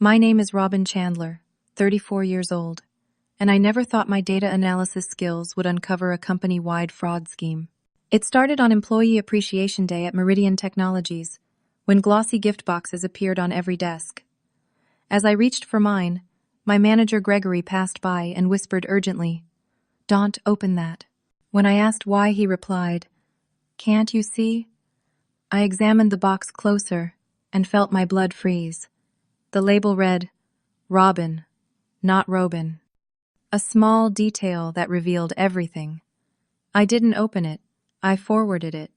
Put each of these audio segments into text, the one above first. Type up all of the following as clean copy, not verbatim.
My name is Robin Chandler, 34 years old, and I never thought my data analysis skills would uncover a company-wide fraud scheme. It started on Employee Appreciation Day at Meridian Technologies, when glossy gift boxes appeared on every desk. As I reached for mine, my manager Gregory passed by and whispered urgently, "Don't open that." When I asked why, he replied, "Can't you see?" I examined the box closer and felt my blood freeze. The label read, "Robin, not Robin." A small detail that revealed everything. I didn't open it, I forwarded it.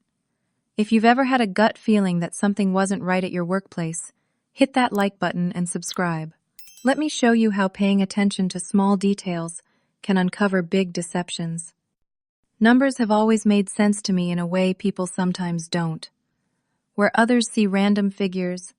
If you've ever had a gut feeling that something wasn't right at your workplace, hit that like button and subscribe. Let me show you how paying attention to small details can uncover big deceptions. Numbers have always made sense to me in a way people sometimes don't. Where others see random figures,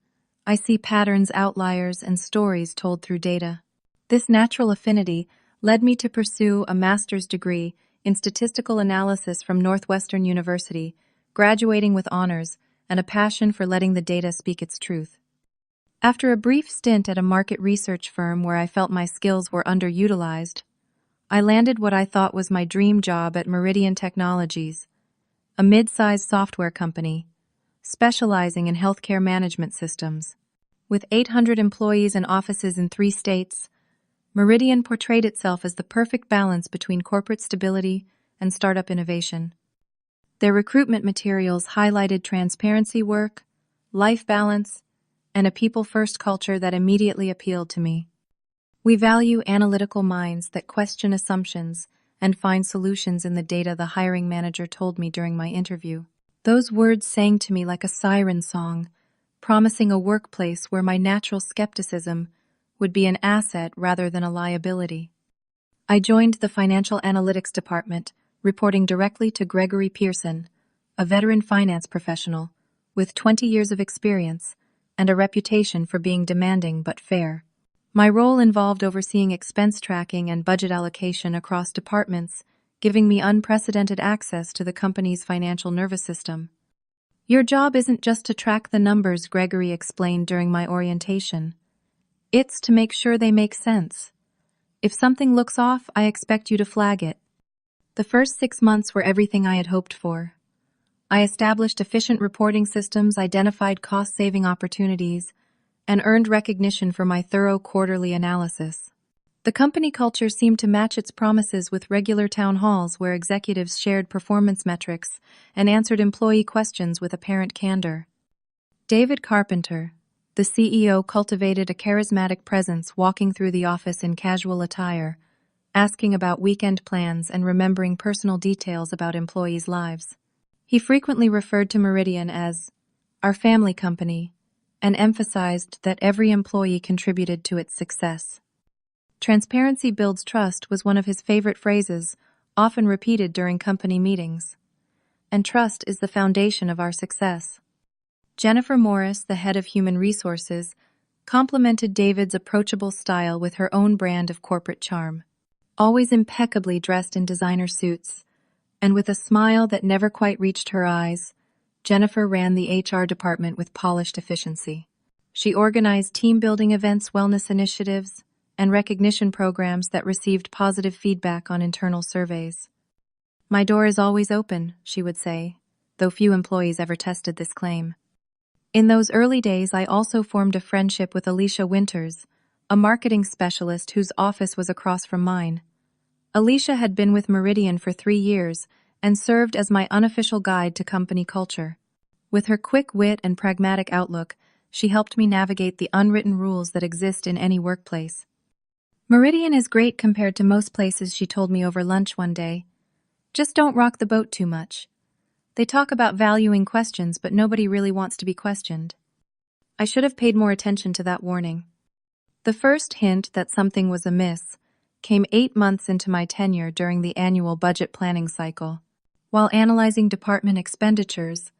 I see patterns, outliers, and stories told through data. This natural affinity led me to pursue a master's degree in statistical analysis from Northwestern University, graduating with honors and a passion for letting the data speak its truth. After a brief stint at a market research firm where I felt my skills were underutilized, I landed what I thought was my dream job at Meridian Technologies, a mid-sized software company specializing in healthcare management systems. With 800 employees and offices in 3 states, Meridian portrayed itself as the perfect balance between corporate stability and startup innovation. Their recruitment materials highlighted transparency work, life balance, and a people-first culture that immediately appealed to me. We value analytical minds that question assumptions and find solutions in the data, the hiring manager told me during my interview. Those words sang to me like a siren song, promising a workplace where my natural skepticism would be an asset rather than a liability. I joined the financial analytics department, reporting directly to Gregory Pearson, a veteran finance professional with 20 years of experience and a reputation for being demanding but fair. My role involved overseeing expense tracking and budget allocation across departments, giving me unprecedented access to the company's financial nervous system. Your job isn't just to track the numbers, Gregory explained during my orientation. It's to make sure they make sense. If something looks off, I expect you to flag it. The first 6 months were everything I had hoped for. I established efficient reporting systems, identified cost-saving opportunities, and earned recognition for my thorough quarterly analysis. The company culture seemed to match its promises, with regular town halls where executives shared performance metrics and answered employee questions with apparent candor. David Carpenter, the CEO, cultivated a charismatic presence, walking through the office in casual attire, asking about weekend plans and remembering personal details about employees' lives. He frequently referred to Meridian as our family company and emphasized that every employee contributed to its success. Transparency builds trust was one of his favorite phrases, often repeated during company meetings. And trust is the foundation of our success. Jennifer Morris, the head of human resources, complimented David's approachable style with her own brand of corporate charm. Always impeccably dressed in designer suits, and with a smile that never quite reached her eyes, Jennifer ran the HR department with polished efficiency. She organized team-building events, wellness initiatives, and recognition programs that received positive feedback on internal surveys. "My door is always open," she would say, though few employees ever tested this claim. In those early days, I also formed a friendship with Alicia Winters, a marketing specialist whose office was across from mine. Alicia had been with Meridian for 3 years and served as my unofficial guide to company culture. With her quick wit and pragmatic outlook, she helped me navigate the unwritten rules that exist in any workplace. "Meridian is great compared to most places," she told me over lunch one day. "Just don't rock the boat too much. They talk about valuing questions, but nobody really wants to be questioned." I should have paid more attention to that warning. The first hint that something was amiss came 8 months into my tenure during the annual budget planning cycle. While analyzing department expenditures,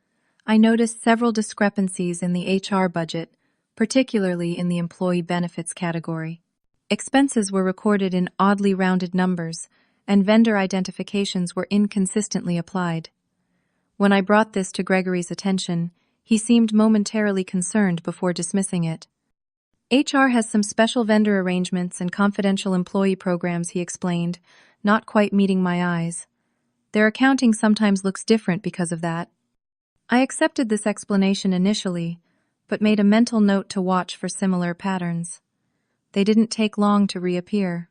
I noticed several discrepancies in the HR budget, particularly in the employee benefits category. Expenses were recorded in oddly rounded numbers, and vendor identifications were inconsistently applied. When I brought this to Gregory's attention, he seemed momentarily concerned before dismissing it. HR has some special vendor arrangements and confidential employee programs, he explained, not quite meeting my eyes. Their accounting sometimes looks different because of that. I accepted this explanation initially, but made a mental note to watch for similar patterns. They didn't take long to reappear.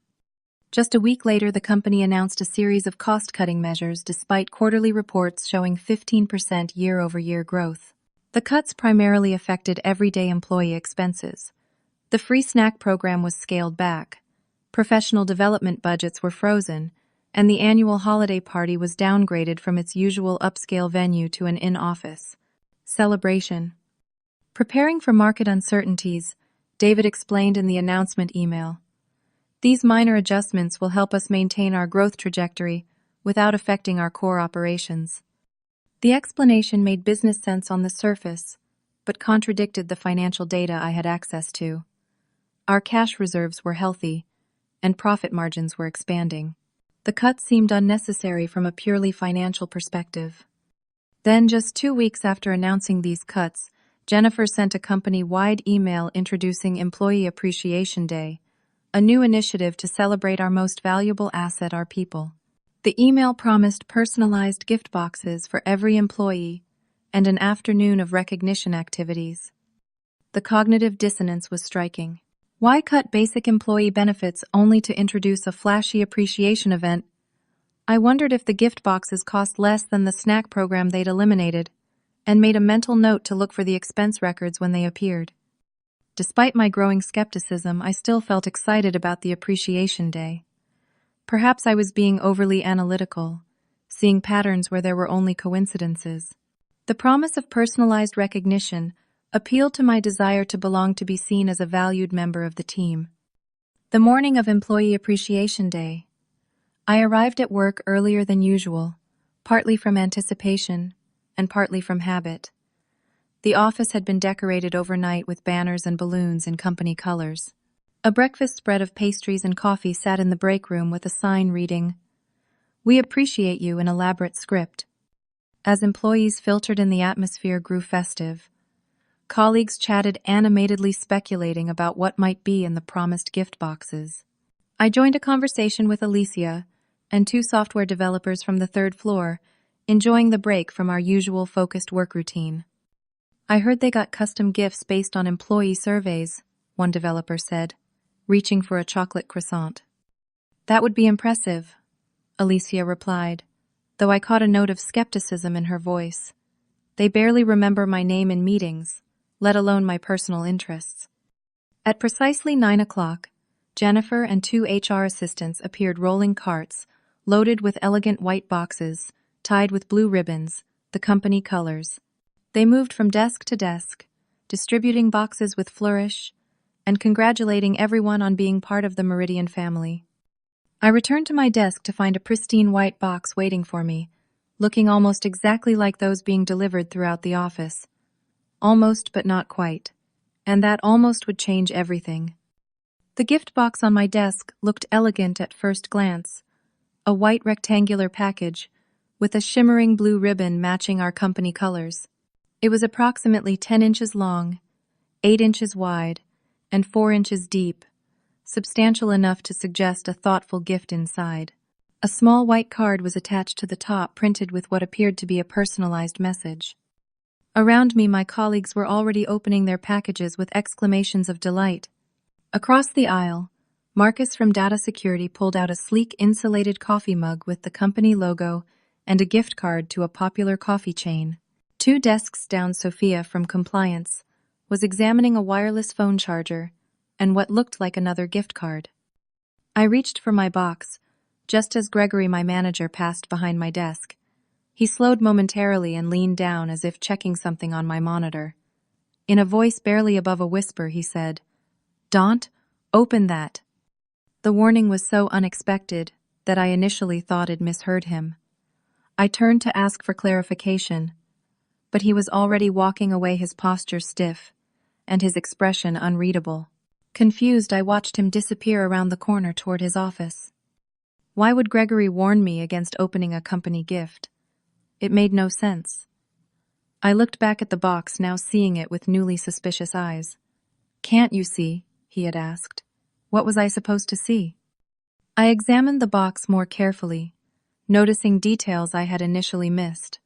Just a week later, the company announced a series of cost-cutting measures despite quarterly reports showing 15% year-over-year growth. The cuts primarily affected everyday employee expenses. The free snack program was scaled back, professional development budgets were frozen, and the annual holiday party was downgraded from its usual upscale venue to an in-office celebration. Preparing for market uncertainties, David explained in the announcement email. These minor adjustments will help us maintain our growth trajectory without affecting our core operations. The explanation made business sense on the surface, but contradicted the financial data I had access to. Our cash reserves were healthy, and profit margins were expanding. The cuts seemed unnecessary from a purely financial perspective. Then, just 2 weeks after announcing these cuts, Jennifer sent a company-wide email introducing Employee Appreciation Day, a new initiative to celebrate our most valuable asset, our people. The email promised personalized gift boxes for every employee and an afternoon of recognition activities. The cognitive dissonance was striking. Why cut basic employee benefits only to introduce a flashy appreciation event? I wondered if the gift boxes cost less than the snack program they'd eliminated, and made a mental note to look for the expense records when they appeared. Despite my growing skepticism, I still felt excited about the Appreciation Day. Perhaps I was being overly analytical, seeing patterns where there were only coincidences. The promise of personalized recognition appealed to my desire to belong, to be seen as a valued member of the team. The morning of Employee Appreciation Day, I arrived at work earlier than usual, partly from anticipation and partly from habit. The office had been decorated overnight with banners and balloons in company colors. A breakfast spread of pastries and coffee sat in the break room with a sign reading, "We appreciate you," in elaborate script. As employees filtered in, the atmosphere grew festive. Colleagues chatted animatedly, speculating about what might be in the promised gift boxes. I joined a conversation with Alicia and 2 software developers from the 3rd floor, enjoying the break from our usual focused work routine. I heard they got custom gifts based on employee surveys, one developer said, reaching for a chocolate croissant. That would be impressive, Alicia replied, though I caught a note of skepticism in her voice. They barely remember my name in meetings, let alone my personal interests. At precisely 9 o'clock, Jennifer and 2 HR assistants appeared, rolling carts loaded with elegant white boxes, tied with blue ribbons, the company colors. They moved from desk to desk, distributing boxes with flourish and congratulating everyone on being part of the Meridian family. I returned to my desk to find a pristine white box waiting for me, looking almost exactly like those being delivered throughout the office. Almost, but not quite. And that almost would change everything. The gift box on my desk looked elegant at first glance, a white rectangular package with a shimmering blue ribbon matching our company colors. It was approximately 10 inches long, 8 inches wide, and 4 inches deep, substantial enough to suggest a thoughtful gift inside. A small white card was attached to the top, printed with what appeared to be a personalized message. Around me, my colleagues were already opening their packages with exclamations of delight. Across the aisle, Marcus from Data Security pulled out a sleek insulated coffee mug with the company logo and a gift card to a popular coffee chain. 2 desks down, Sophia from Compliance was examining a wireless phone charger and what looked like another gift card. I reached for my box, just as Gregory, my manager, passed behind my desk. He slowed momentarily and leaned down as if checking something on my monitor. In a voice barely above a whisper, he said, "Don't open that." The warning was so unexpected that I initially thought I'd misheard him. I turned to ask for clarification, but he was already walking away, his posture stiff and his expression unreadable. Confused, I watched him disappear around the corner toward his office. Why would Gregory warn me against opening a company gift? It made no sense. I looked back at the box, now seeing it with newly suspicious eyes. "Can't you see?" he had asked. What was I supposed to see? I examined the box more carefully, noticing details I had initially missed.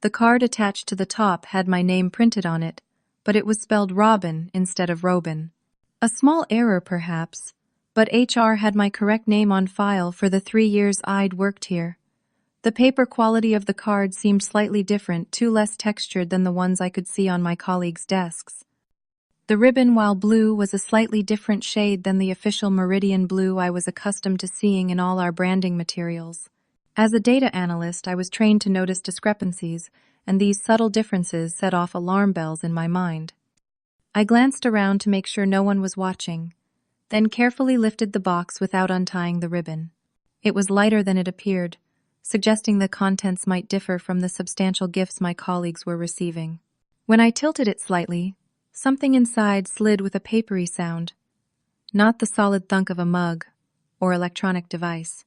The card attached to the top had my name printed on it, but it was spelled Robin instead of Robin. A small error, perhaps, but HR had my correct name on file for the 3 years I'd worked here. The paper quality of the card seemed slightly different, too less textured than the ones I could see on my colleagues' desks. The ribbon, while blue, was a slightly different shade than the official meridian blue I was accustomed to seeing in all our branding materials. As a data analyst, I was trained to notice discrepancies, and these subtle differences set off alarm bells in my mind. I glanced around to make sure no one was watching, then carefully lifted the box without untying the ribbon. It was lighter than it appeared, suggesting the contents might differ from the substantial gifts my colleagues were receiving. When I tilted it slightly, something inside slid with a papery sound, not the solid thunk of a mug or electronic device.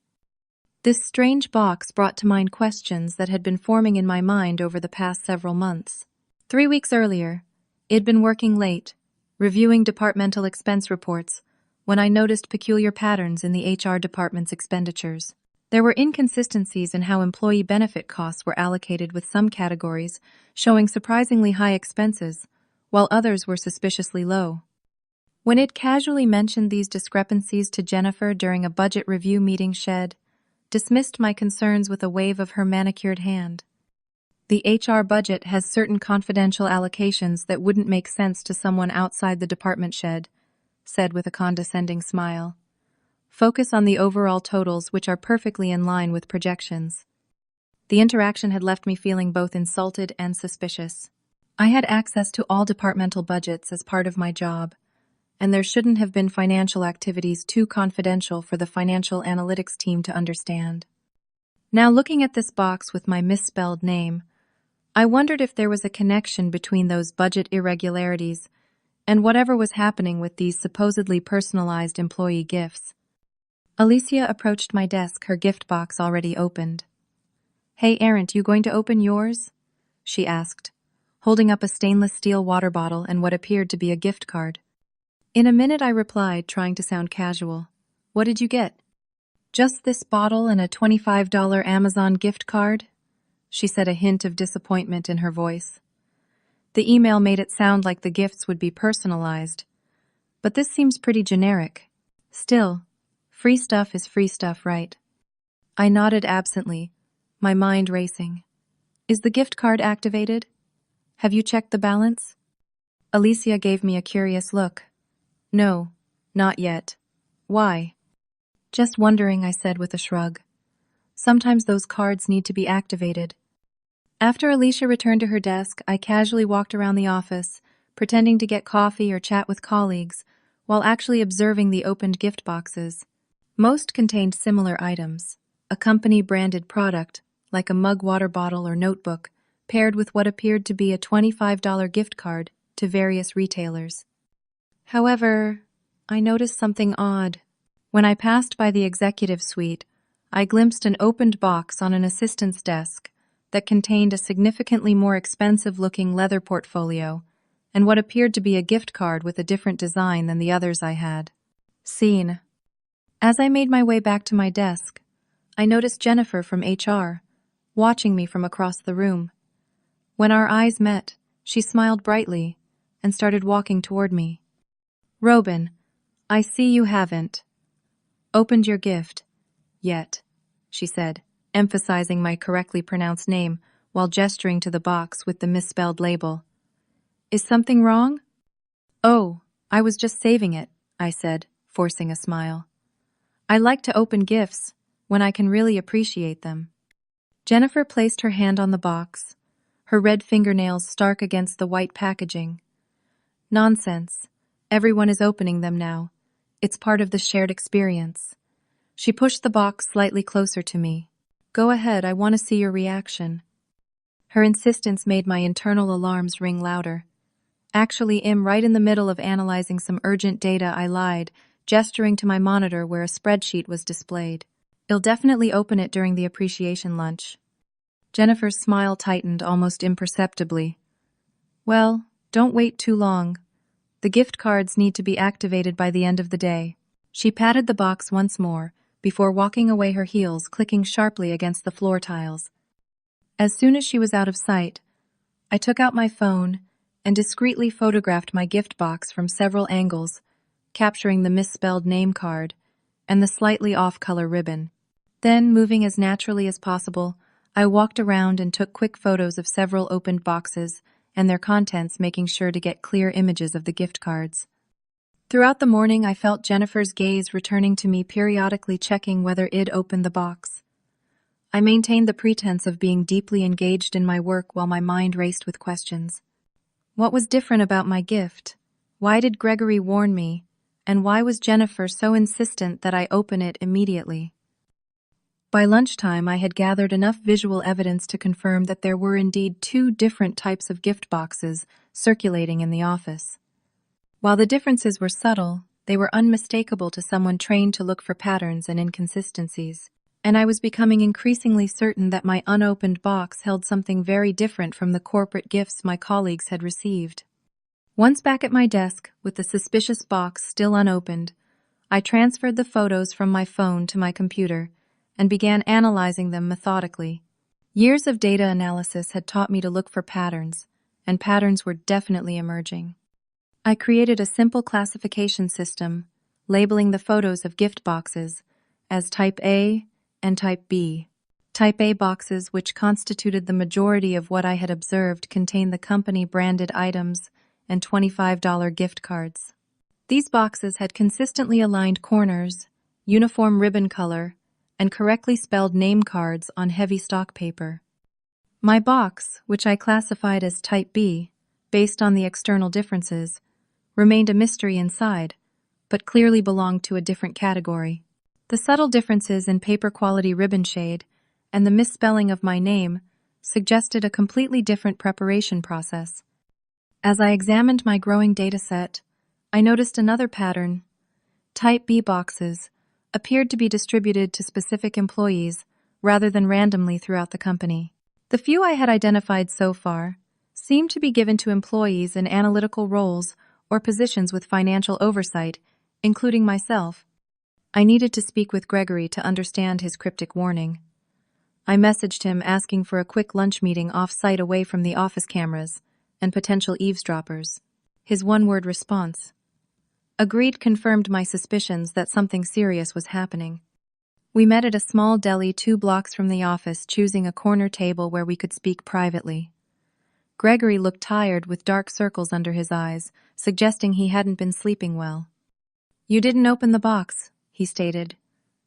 This strange box brought to mind questions that had been forming in my mind over the past several months. 3 weeks earlier, I'd been working late, reviewing departmental expense reports, when I noticed peculiar patterns in the HR department's expenditures. There were inconsistencies in how employee benefit costs were allocated, with some categories showing surprisingly high expenses, while others were suspiciously low. When I'd casually mentioned these discrepancies to Jennifer during a budget review meeting, she dismissed my concerns with a wave of her manicured hand. The HR budget has certain confidential allocations that wouldn't make sense to someone outside the department, she said with a condescending smile. Focus on the overall totals, which are perfectly in line with projections. The interaction had left me feeling both insulted and suspicious. I had access to all departmental budgets as part of my job, and there shouldn't have been financial activities too confidential for the financial analytics team to understand. Now, looking at this box with my misspelled name, I wondered if there was a connection between those budget irregularities and whatever was happening with these supposedly personalized employee gifts. Alicia approached my desk, her gift box already opened. "Hey, aren't you going to open yours?" she asked, holding up a stainless steel water bottle and what appeared to be a gift card. In a minute, I replied, trying to sound casual. "What did you get?" "Just this bottle and a $25 Amazon gift card," she said, a hint of disappointment in her voice. The email made it sound like the gifts would be personalized, but this seems pretty generic. Still, free stuff is free stuff, right? I nodded absently, my mind racing. "Is the gift card activated? Have you checked the balance?" Alicia gave me a curious look. "No, not yet. Why?" "Just wondering," I said with a shrug. "Sometimes those cards need to be activated." After Alicia returned to her desk, I casually walked around the office, pretending to get coffee or chat with colleagues, while actually observing the opened gift boxes. Most contained similar items, a company-branded product, like a mug, water bottle, or notebook, paired with what appeared to be a $25 gift card to various retailers. However, I noticed something odd. When I passed by the executive suite, I glimpsed an opened box on an assistant's desk that contained a significantly more expensive-looking leather portfolio and what appeared to be a gift card with a different design than the others I had seen. As I made my way back to my desk, I noticed Jennifer from HR, watching me from across the room. When our eyes met, she smiled brightly and started walking toward me. "Robin, I see you haven't opened your gift yet," she said, emphasizing my correctly pronounced name while gesturing to the box with the misspelled label. "Is something wrong?" "Oh, I was just saving it," I said, forcing a smile. "I like to open gifts when I can really appreciate them." Jennifer placed her hand on the box, her red fingernails stark against the white packaging. "Nonsense. Everyone is opening them now. It's part of the shared experience." She pushed the box slightly closer to me. "Go ahead, I want to see your reaction." Her insistence made my internal alarms ring louder. "Actually, I'm right in the middle of analyzing some urgent data," I lied, gesturing to my monitor where a spreadsheet was displayed. "I'll definitely open it during the appreciation lunch." Jennifer's smile tightened almost imperceptibly. "Well, don't wait too long. The gift cards need to be activated by the end of the day. She patted the box once more, before walking away, her heels clicking sharply against the floor tiles. As soon as she was out of sight, I took out my phone and discreetly photographed my gift box from several angles, capturing the misspelled name card and the slightly off-color ribbon. Then, moving as naturally as possible, I walked around and took quick photos of several opened boxes and their contents, making sure to get clear images of the gift cards. Throughout the morning, I felt Jennifer's gaze returning to me, periodically checking whether I'd opened the box. I maintained the pretense of being deeply engaged in my work while my mind raced with questions. What was different about my gift? Why did Gregory warn me? And why was Jennifer so insistent that I open it immediately? By lunchtime, I had gathered enough visual evidence to confirm that there were indeed two different types of gift boxes circulating in the office. While the differences were subtle, they were unmistakable to someone trained to look for patterns and inconsistencies, and I was becoming increasingly certain that my unopened box held something very different from the corporate gifts my colleagues had received. Once back at my desk, with the suspicious box still unopened, I transferred the photos from my phone to my computer and began analyzing them methodically. Years of data analysis had taught me to look for patterns, and patterns were definitely emerging. I created a simple classification system, labeling the photos of gift boxes as Type A and Type B. Type A boxes, which constituted the majority of what I had observed, contained the company-branded items and $25 gift cards. These boxes had consistently aligned corners, uniform ribbon color, and correctly spelled name cards on heavy stock paper. My box, which I classified as Type B, based on the external differences, remained a mystery inside, but clearly belonged to a different category. The subtle differences in paper quality ribbon shade and the misspelling of my name suggested a completely different preparation process. As I examined my growing dataset, I noticed another pattern. Type B boxes appeared to be distributed to specific employees rather than randomly throughout the company. The few I had identified so far seemed to be given to employees in analytical roles or positions with financial oversight, including myself. I needed to speak with Gregory to understand his cryptic warning. I messaged him asking for a quick lunch meeting off-site, away from the office cameras and potential eavesdroppers. His one-word response, "Agreed," confirmed my suspicions that something serious was happening. We met at a small deli 2 blocks from the office, choosing a corner table where we could speak privately. Gregory looked tired, with dark circles under his eyes, suggesting he hadn't been sleeping well. "You didn't open the box," he stated,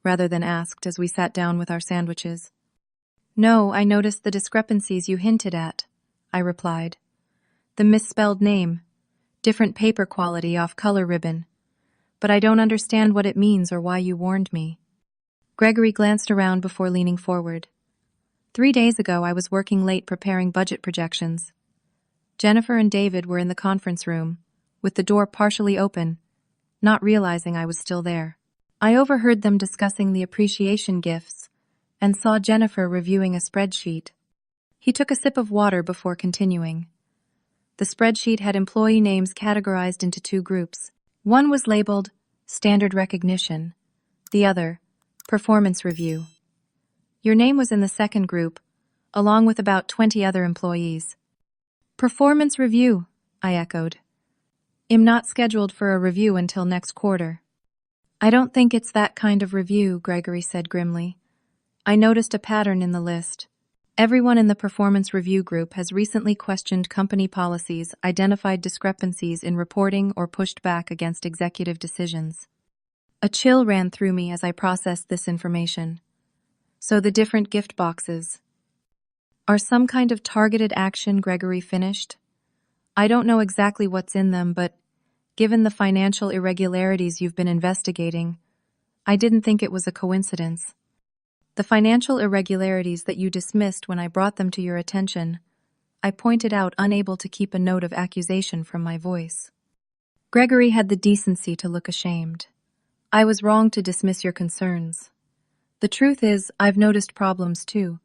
rather than asked, as we sat down with our sandwiches. "No, I noticed the discrepancies you hinted at," I replied. "The misspelled name, different paper quality off color ribbon. But I don't understand what it means or why you warned me." Gregory glanced around before leaning forward. 3 days ago, I was working late preparing budget projections. Jennifer and David were in the conference room, with the door partially open, not realizing I was still there. I overheard them discussing the appreciation gifts and saw Jennifer reviewing a spreadsheet. He took a sip of water before continuing. The spreadsheet had employee names categorized into 2 groups. One was labeled Standard Recognition, the other Performance Review. Your name was in the second group, along with about 20 other employees. "Performance Review," I echoed. "I'm not scheduled for a review until next quarter." "I don't think it's that kind of review," Gregory said grimly. "I noticed a pattern in the list. Everyone in the performance review group has recently questioned company policies, identified discrepancies in reporting, or pushed back against executive decisions." A chill ran through me as I processed this information. So the different gift boxes are some kind of targeted action, Gregory finished. "I don't know exactly what's in them, but given the financial irregularities you've been investigating, I didn't think it was a coincidence." "The financial irregularities that you dismissed when I brought them to your attention," I pointed out, unable to keep a note of accusation from my voice. Gregory had the decency to look ashamed. "I was wrong to dismiss your concerns. The truth is, I've noticed problems too,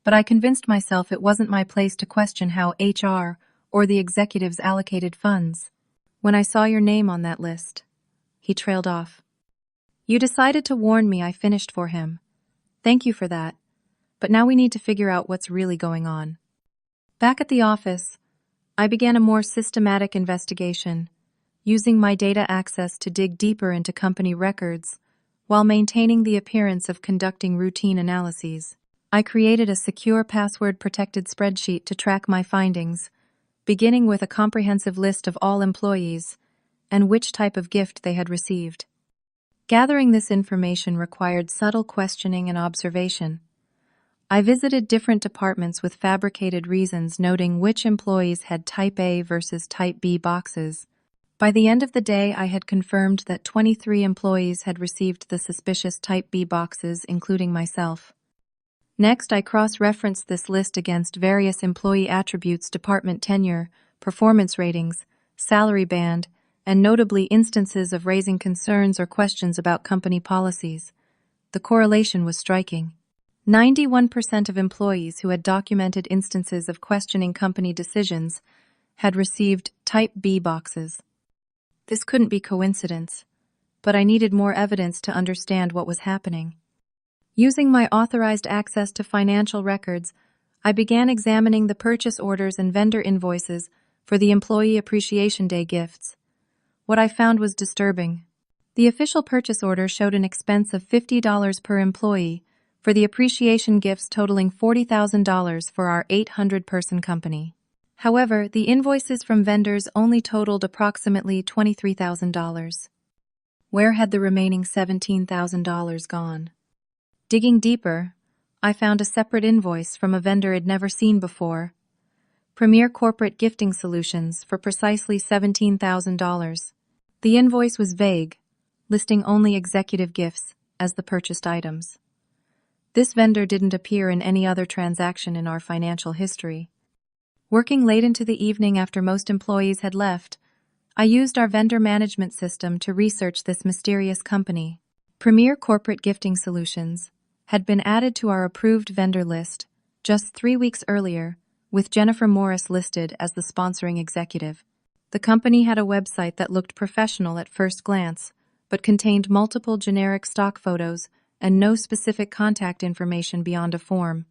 but I convinced myself it wasn't my place to question how HR or the executives allocated funds." When I saw your name on that list. He trailed off. You decided to warn me. I finished for him. Thank you for that. But now we need to figure out what's really going on. Back at the office, I began a more systematic investigation, using my data access to dig deeper into company records while maintaining the appearance of conducting routine analyses. I created a secure password-protected spreadsheet to track my findings, beginning with a comprehensive list of all employees and which type of gift they had received. Gathering this information required subtle questioning and observation. I visited different departments with fabricated reasons, noting which employees had Type A versus Type B boxes. By the end of the day, I had confirmed that 23 employees had received the suspicious Type B boxes, including myself. Next, I cross-referenced this list against various employee attributes, department tenure, performance ratings, salary band, and notably instances of raising concerns or questions about company policies. The correlation was striking. 91% of employees who had documented instances of questioning company decisions had received Type B boxes. This couldn't be coincidence, but I needed more evidence to understand what was happening. Using my authorized access to financial records, I began examining the purchase orders and vendor invoices for the Employee Appreciation Day gifts. What I found was disturbing. The official purchase order showed an expense of $50 per employee for the appreciation gifts totaling $40,000 for our 800-person company. However, the invoices from vendors only totaled approximately $23,000. Where had the remaining $17,000 gone? Digging deeper, I found a separate invoice from a vendor I'd never seen before. Premier Corporate Gifting Solutions for precisely $17,000. The invoice was vague, listing only executive gifts as the purchased items. This vendor didn't appear in any other transaction in our financial history. Working late into the evening after most employees had left, I used our vendor management system to research this mysterious company. Premier Corporate Gifting Solutions had been added to our approved vendor list just 3 weeks earlier, with Jennifer Morris listed as the sponsoring executive. The company had a website that looked professional at first glance, but contained multiple generic stock photos and no specific contact information beyond a form.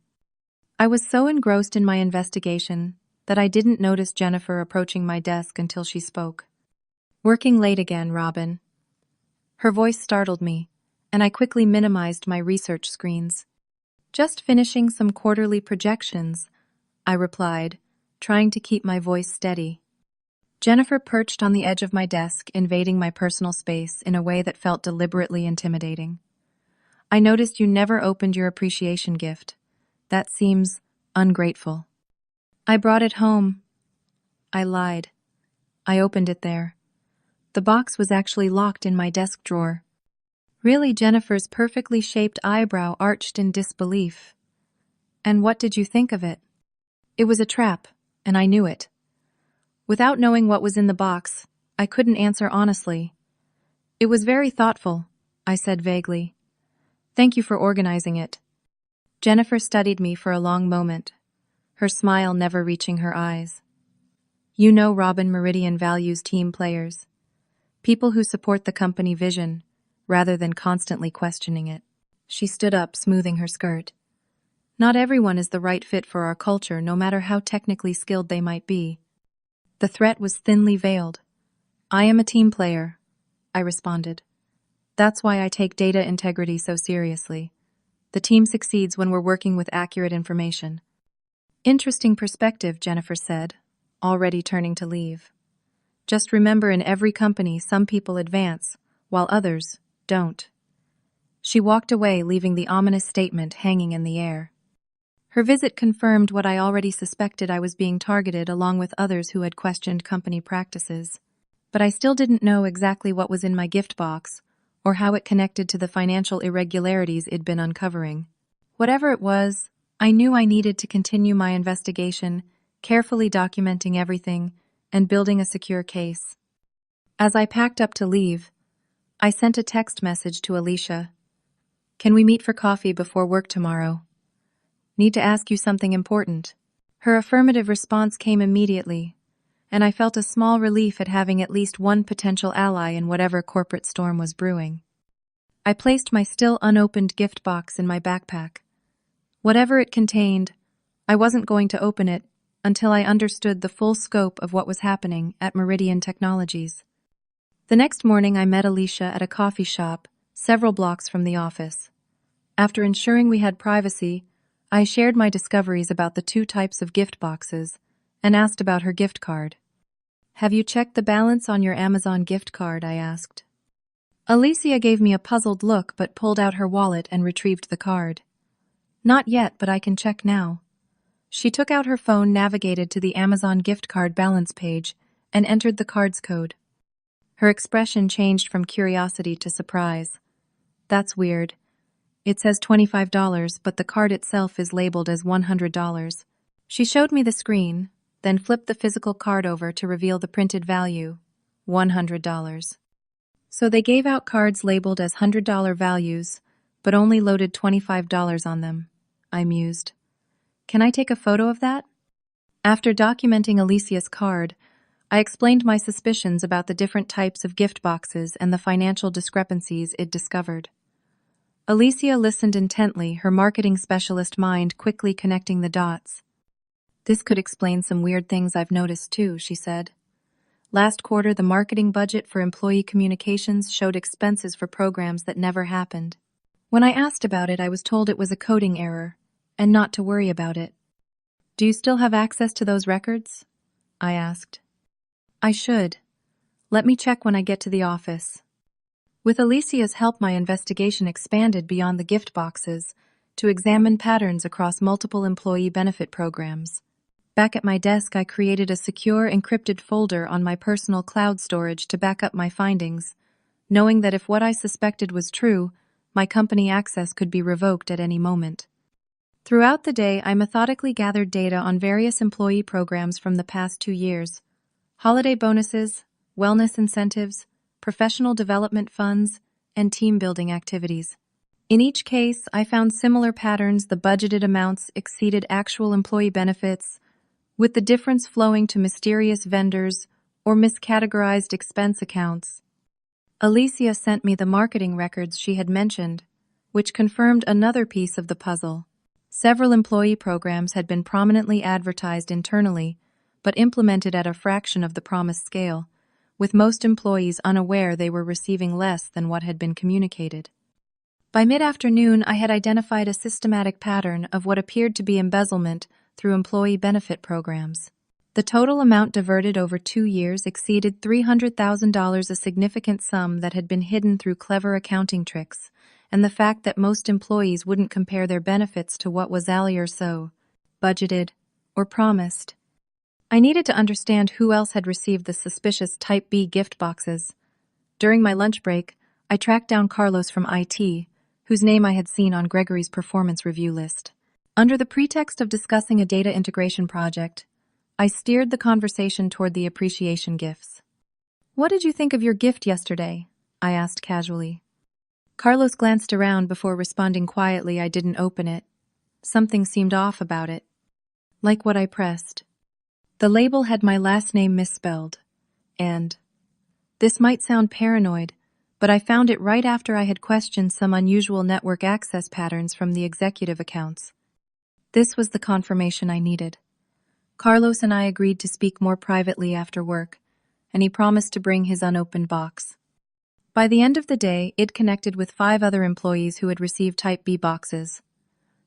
I was so engrossed in my investigation that I didn't notice Jennifer approaching my desk until she spoke. Working late again, Robin. Her voice startled me, and I quickly minimized my research screens. Just finishing some quarterly projections, I replied, trying to keep my voice steady. Jennifer perched on the edge of my desk, invading my personal space in a way that felt deliberately intimidating. I noticed you never opened your appreciation gift. That seems ungrateful. I brought it home. I lied. I opened it there. The box was actually locked in my desk drawer. Really, Jennifer's perfectly shaped eyebrow arched in disbelief. And what did you think of it? It was a trap, and I knew it. Without knowing what was in the box, I couldn't answer honestly. It was very thoughtful, I said vaguely. Thank you for organizing it. Jennifer studied me for a long moment, her smile never reaching her eyes. You know Robin Meridian values team players, people who support the company vision, rather than constantly questioning it. She stood up, smoothing her skirt. Not everyone is the right fit for our culture, no matter how technically skilled they might be. The threat was thinly veiled. I am a team player, I responded. That's why I take data integrity so seriously. The team succeeds when we're working with accurate information. Interesting perspective, Jennifer said, already turning to leave. Just remember, in every company, some people advance, while others don't. She walked away, leaving the ominous statement hanging in the air. Her visit confirmed what I already suspected. I was being targeted along with others who had questioned company practices. But I still didn't know exactly what was in my gift box, or how it connected to the financial irregularities it'd been uncovering. Whatever it was, I knew I needed to continue my investigation, carefully documenting everything and building a secure case. As I packed up to leave, I sent a text message to Alicia. Can we meet for coffee before work tomorrow? Need to ask you something important. Her affirmative response came immediately, and I felt a small relief at having at least one potential ally in whatever corporate storm was brewing. I placed my still unopened gift box in my backpack. Whatever it contained, I wasn't going to open it until I understood the full scope of what was happening at Meridian Technologies. The next morning, I met Alicia at a coffee shop several blocks from the office. After ensuring we had privacy, I shared my discoveries about the two types of gift boxes and asked about her gift card. "Have you checked the balance on your Amazon gift card?" I asked. Alicia gave me a puzzled look but pulled out her wallet and retrieved the card. "Not yet, but I can check now." She took out her phone, navigated to the Amazon gift card balance page, and entered the card's code. Her expression changed from curiosity to surprise. "That's weird. It says $25, but the card itself is labeled as $100. She showed me the screen, then flipped the physical card over to reveal the printed value, $100. So they gave out cards labeled as $100 values, but only loaded $25 on them, I mused. Can I take a photo of that? After documenting Alicia's card, I explained my suspicions about the different types of gift boxes and the financial discrepancies it discovered. Alicia listened intently, her marketing specialist mind quickly connecting the dots. "This could explain some weird things I've noticed too," she said. "Last quarter, the marketing budget for employee communications showed expenses for programs that never happened. When I asked about it, I was told it was a coding error, and not to worry about it." "Do you still have access to those records?" I asked. "I should. Let me check when I get to the office." With Alicia's help, my investigation expanded beyond the gift boxes to examine patterns across multiple employee benefit programs. Back at my desk, I created a secure, encrypted folder on my personal cloud storage to back up my findings, knowing that if what I suspected was true, my company access could be revoked at any moment. Throughout the day, I methodically gathered data on various employee programs from the past 2 years: holiday bonuses, wellness incentives, professional development funds, and team-building activities. In each case, I found similar patterns. The budgeted amounts exceeded actual employee benefits, with the difference flowing to mysterious vendors or miscategorized expense accounts. Alicia sent me the marketing records she had mentioned, which confirmed another piece of the puzzle. Several employee programs had been prominently advertised internally, but implemented at a fraction of the promised scale, with most employees unaware they were receiving less than what had been communicated. By mid-afternoon, I had identified a systematic pattern of what appeared to be embezzlement through employee benefit programs. The total amount diverted over 2 years exceeded $300,000, a significant sum that had been hidden through clever accounting tricks, and the fact that most employees wouldn't compare their benefits to what was budgeted, or promised. I needed to understand who else had received the suspicious Type B gift boxes. During my lunch break, I tracked down Carlos from IT, whose name I had seen on Gregory's performance review list. Under the pretext of discussing a data integration project, I steered the conversation toward the appreciation gifts. "What did you think of your gift yesterday?" I asked casually. Carlos glanced around before responding quietly. "I didn't open it. Something seemed off about it." "Like what?" I pressed. "The label had my last name misspelled, and this might sound paranoid, but I found it right after I had questioned some unusual network access patterns from the executive accounts." This was the confirmation I needed. Carlos and I agreed to speak more privately after work, and he promised to bring his unopened box. By the end of the day, it connected with 5 other employees who had received Type B boxes.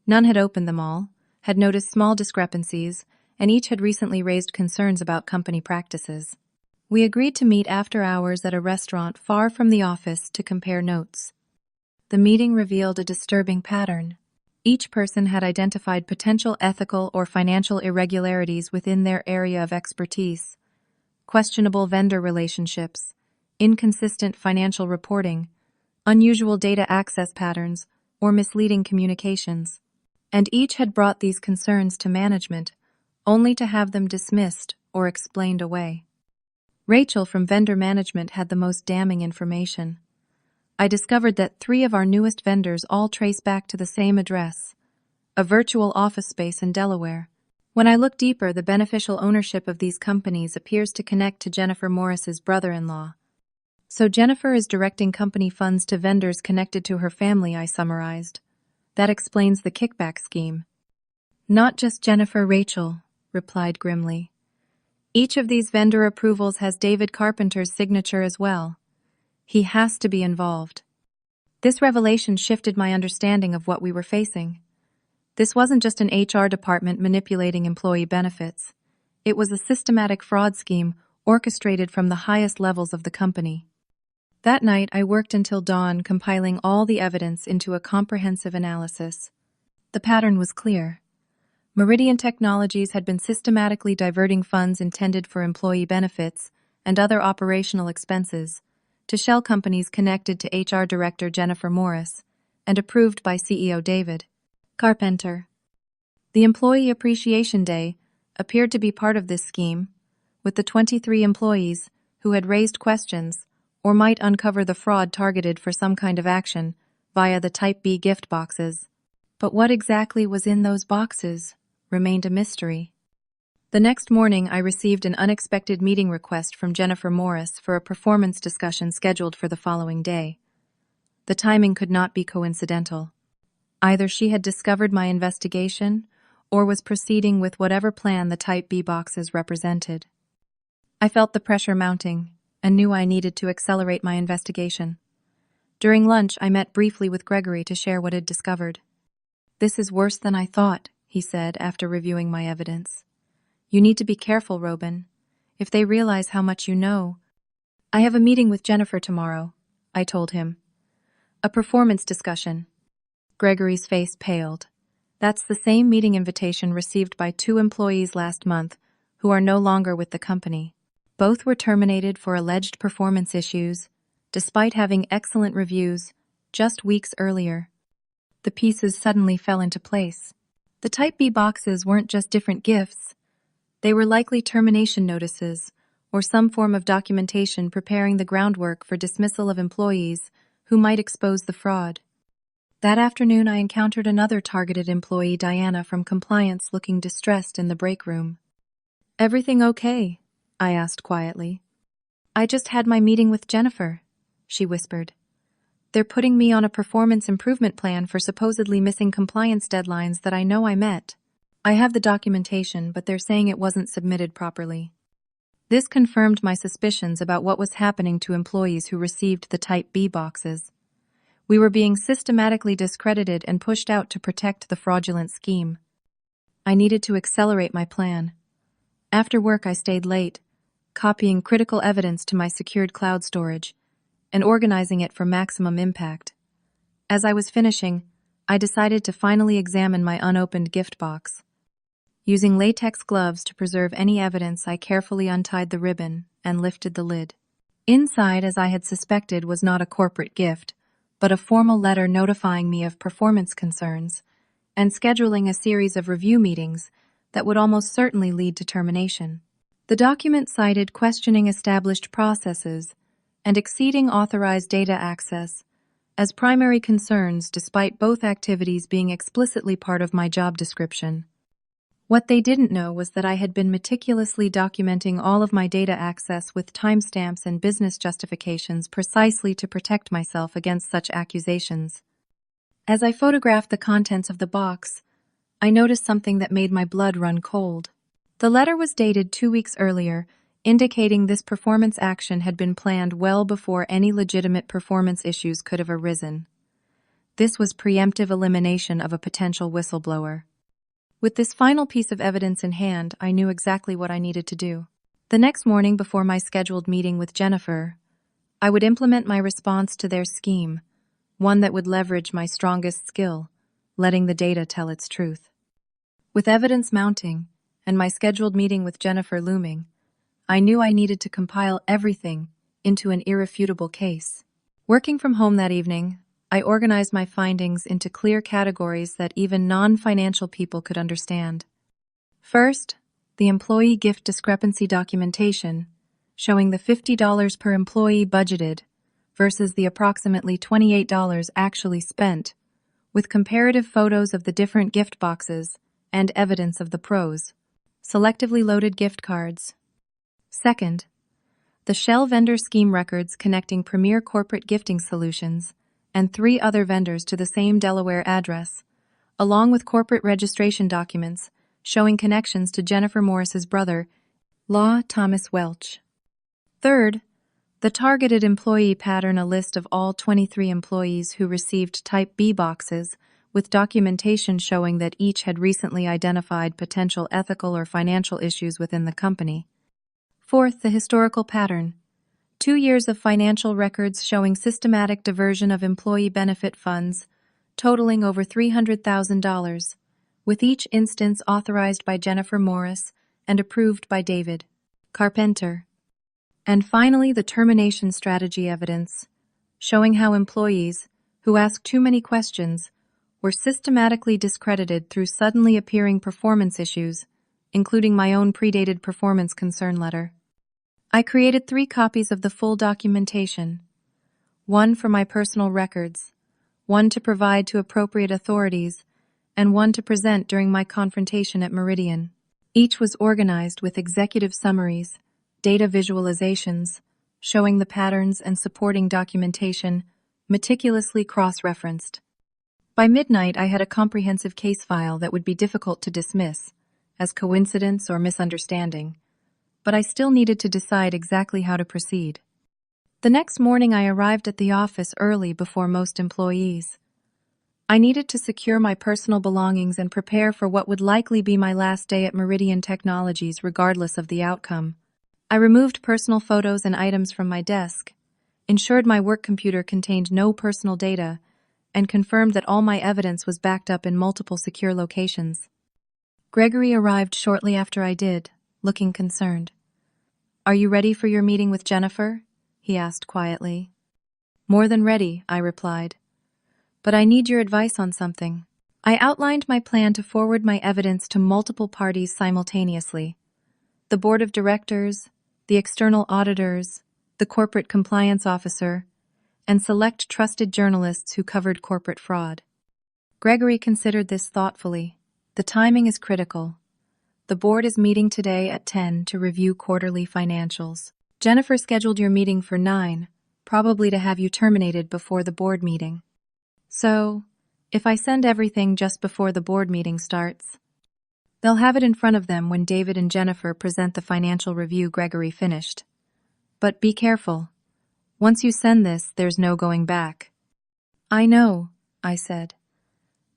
None had opened them all, had noticed small discrepancies, and each had recently raised concerns about company practices. We agreed to meet after hours at a restaurant far from the office to compare notes. The meeting revealed a disturbing pattern. Each person had identified potential ethical or financial irregularities within their area of expertise: questionable vendor relationships, inconsistent financial reporting, unusual data access patterns, or misleading communications. And each had brought these concerns to management, only to have them dismissed or explained away. Rachel from vendor management had the most damning information. I discovered that 3 of our newest vendors all trace back to the same address, a virtual office space in Delaware. When I look deeper, the beneficial ownership of these companies appears to connect to Jennifer Morris's brother-in-law. So Jennifer is directing company funds to vendors connected to her family, I summarized. That explains the kickback scheme. Not just Jennifer, Rachel replied grimly. Each of these vendor approvals has David Carpenter's signature as well. He has to be involved. This revelation shifted my understanding of what we were facing. This wasn't just an HR department manipulating employee benefits. It was a systematic fraud scheme orchestrated from the highest levels of the company. That night, I worked until dawn, compiling all the evidence into a comprehensive analysis. The pattern was clear. Meridian Technologies had been systematically diverting funds intended for employee benefits and other operational expenses to shell companies connected to HR Director Jennifer Morris and approved by CEO David Carpenter. The Employee Appreciation Day appeared to be part of this scheme, with the 23 employees who had raised questions or might uncover the fraud targeted for some kind of action via the Type B gift boxes. But what exactly was in those boxes remained a mystery. The next morning, I received an unexpected meeting request from Jennifer Morris for a performance discussion scheduled for the following day. The timing could not be coincidental. Either she had discovered my investigation or was proceeding with whatever plan the Type B boxes represented. I felt the pressure mounting and knew I needed to accelerate my investigation. During lunch, I met briefly with Gregory to share what I'd discovered. "This is worse than I thought," he said after reviewing my evidence. "You need to be careful, Robin. If they realize how much you know—" "I have a meeting with Jennifer tomorrow," I told him. "A performance discussion." Gregory's face paled. "That's the same meeting invitation received by 2 employees last month who are no longer with the company. Both were terminated for alleged performance issues, despite having excellent reviews just weeks earlier." The pieces suddenly fell into place. The Type B boxes weren't just different gifts. They were likely termination notices or some form of documentation preparing the groundwork for dismissal of employees who might expose the fraud. That afternoon, I encountered another targeted employee, Diana, from compliance, looking distressed in the break room. "Everything okay?" I asked quietly. "I just had my meeting with Jennifer," she whispered. "They're putting me on a performance improvement plan for supposedly missing compliance deadlines that I know I met. I have the documentation, but they're saying it wasn't submitted properly." This confirmed my suspicions about what was happening to employees who received the Type B boxes. We were being systematically discredited and pushed out to protect the fraudulent scheme. I needed to accelerate my plan. After work, I stayed late, copying critical evidence to my secured cloud storage and organizing it for maximum impact. As I was finishing, I decided to finally examine my unopened gift box. Using latex gloves to preserve any evidence, I carefully untied the ribbon and lifted the lid. Inside, as I had suspected, was not a corporate gift, but a formal letter notifying me of performance concerns and scheduling a series of review meetings that would almost certainly lead to termination. The document cited questioning established processes and exceeding authorized data access as primary concerns, despite both activities being explicitly part of my job description. What they didn't know was that I had been meticulously documenting all of my data access with timestamps and business justifications precisely to protect myself against such accusations. As I photographed the contents of the box, I noticed something that made my blood run cold. The letter was dated 2 weeks earlier, indicating this performance action had been planned well before any legitimate performance issues could have arisen. This was preemptive elimination of a potential whistleblower. With this final piece of evidence in hand, I knew exactly what I needed to do. The next morning, before my scheduled meeting with Jennifer, I would implement my response to their scheme, one that would leverage my strongest skill, letting the data tell its truth. With evidence mounting and my scheduled meeting with Jennifer looming, I knew I needed to compile everything into an irrefutable case. Working from home that evening, I organized my findings into clear categories that even non-financial people could understand. First, the employee gift discrepancy documentation, showing the $50 per employee budgeted versus the approximately $28 actually spent, with comparative photos of the different gift boxes and evidence of the pros. selectively loaded gift cards. Second, the Shell vendor scheme records connecting Premier Corporate Gifting Solutions and 3 other vendors to the same Delaware address, along with corporate registration documents showing connections to Jennifer Morris's brother-in-law, Thomas Welch. Third, the targeted employee pattern, a list of all 23 employees who received Type B boxes with documentation showing that each had recently identified potential ethical or financial issues within the company. Fourth, the historical pattern. 2 years of financial records showing systematic diversion of employee benefit funds, totaling over $300,000, with each instance authorized by Jennifer Morris and approved by David Carpenter. And finally, the termination strategy evidence, showing how employees who asked too many questions were systematically discredited through suddenly appearing performance issues, including my own predated performance concern letter. I created 3 copies of the full documentation, one for my personal records, one to provide to appropriate authorities, and one to present during my confrontation at Meridian. Each was organized with executive summaries, data visualizations, showing the patterns and supporting documentation, meticulously cross-referenced. By midnight, I had a comprehensive case file that would be difficult to dismiss as coincidence or misunderstanding, but I still needed to decide exactly how to proceed. The next morning, I arrived at the office early before most employees. I needed to secure my personal belongings and prepare for what would likely be my last day at Meridian Technologies, regardless of the outcome. I removed personal photos and items from my desk, ensured my work computer contained no personal data, and confirmed that all my evidence was backed up in multiple secure locations. Gregory arrived shortly after I did, looking concerned. "Are you ready for your meeting with Jennifer?" he asked quietly. "More than ready," I replied. "But I need your advice on something." I outlined my plan to forward my evidence to multiple parties simultaneously: the board of directors, the external auditors, the corporate compliance officer, and select trusted journalists who covered corporate fraud. Gregory considered this thoughtfully. "The timing is critical. The board is meeting today at 10 to review quarterly financials. Jennifer scheduled your meeting for 9, probably to have you terminated before the board meeting. So, if I send everything just before the board meeting starts, they'll have it in front of them when David and Jennifer present the financial review." Gregory finished. "But be careful. Once you send this, there's no going back." "I know," I said.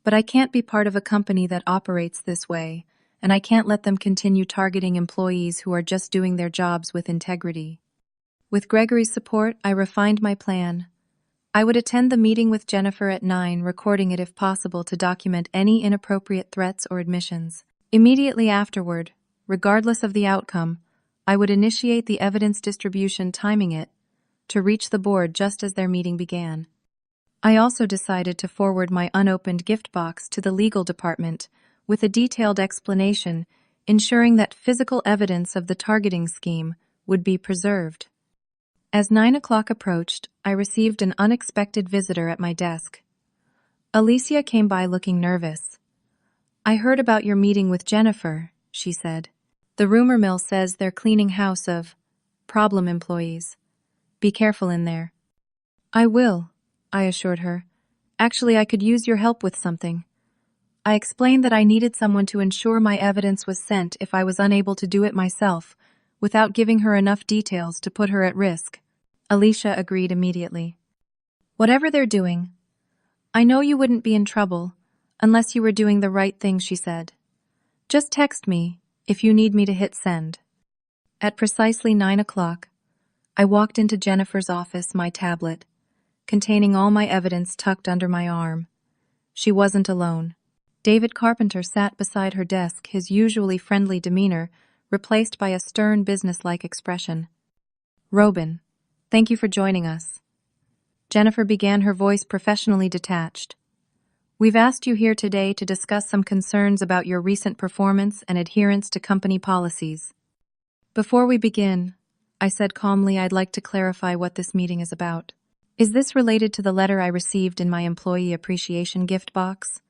"But I can't be part of a company that operates this way, and I can't let them continue targeting employees who are just doing their jobs with integrity." With Gregory's support, I refined my plan. I would attend the meeting with Jennifer at 9, recording it if possible to document any inappropriate threats or admissions. Immediately afterward, regardless of the outcome, I would initiate the evidence distribution, timing it to reach the board just as their meeting began. I also decided to forward my unopened gift box to the legal department with a detailed explanation, ensuring that physical evidence of the targeting scheme would be preserved. As 9 o'clock approached, I received an unexpected visitor at my desk. Alicia came by looking nervous. "I heard about your meeting with Jennifer," she said. "The rumor mill says they're cleaning house of problem employees. Be careful in there." "I will," I assured her. "Actually, I could use your help with something." I explained that I needed someone to ensure my evidence was sent if I was unable to do it myself, without giving her enough details to put her at risk. Alicia agreed immediately. "Whatever they're doing, I know you wouldn't be in trouble unless you were doing the right thing," she said. "Just text me if you need me to hit send." At precisely 9 o'clock, I walked into Jennifer's office, my tablet, containing all my evidence tucked under my arm. She wasn't alone. David Carpenter sat beside her desk, his usually friendly demeanor replaced by a stern businesslike expression. "Robin, thank you for joining us." Jennifer began, her voice professionally detached. "We've asked you here today to discuss some concerns about your recent performance and adherence to company policies. Before we begin," I said calmly, "I'd like to clarify what this meeting is about. Is this related to the letter I received in my employee appreciation gift box?